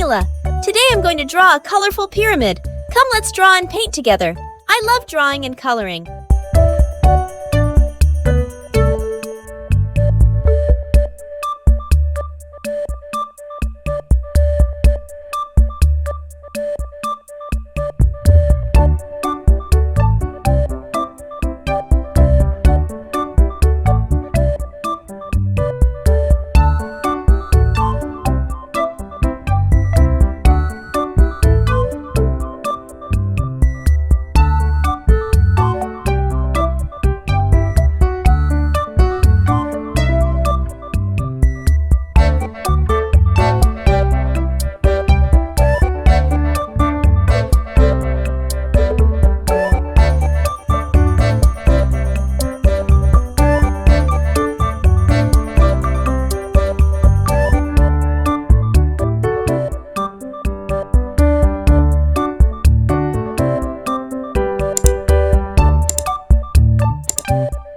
Nila. Today I'm going to draw a colorful pyramid. Come, let's draw and paint together. I love drawing and coloring.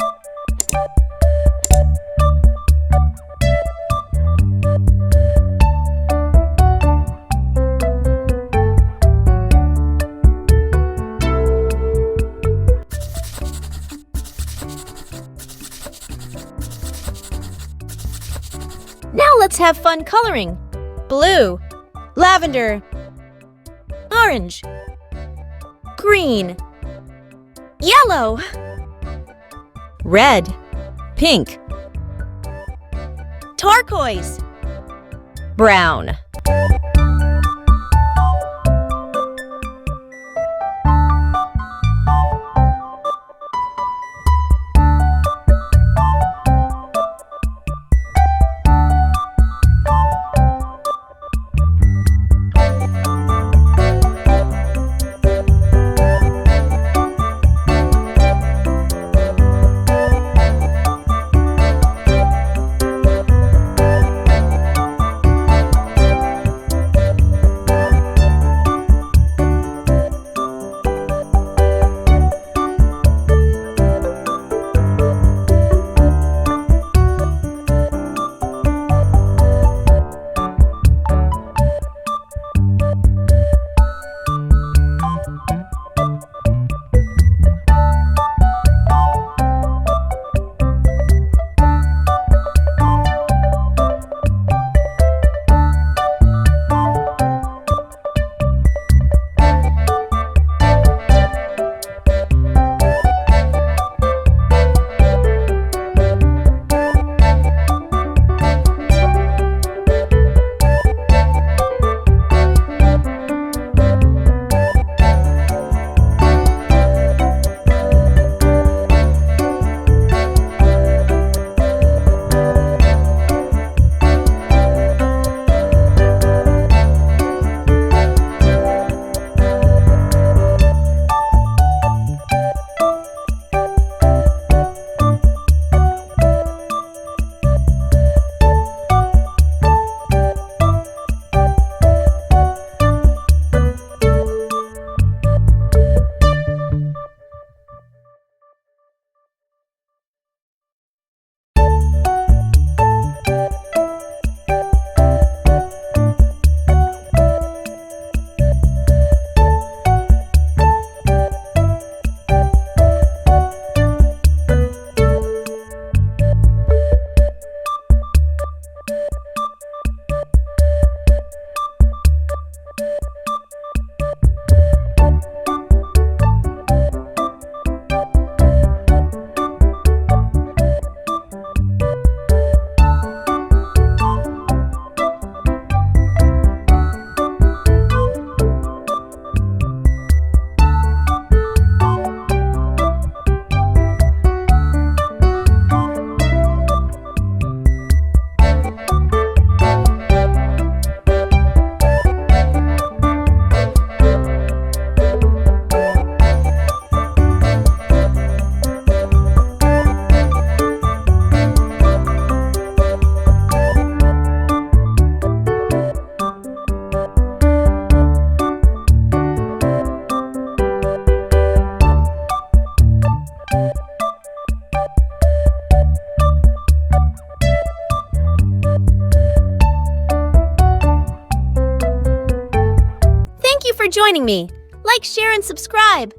Now let's have fun coloring. Blue, lavender, orange, green, yellow, red, pink, turquoise, brown. Now, let's have fun coloring. Blue, lavender, orange, green, yellow, red, pink, turquoise, brown. joining me. Like, share, and subscribe.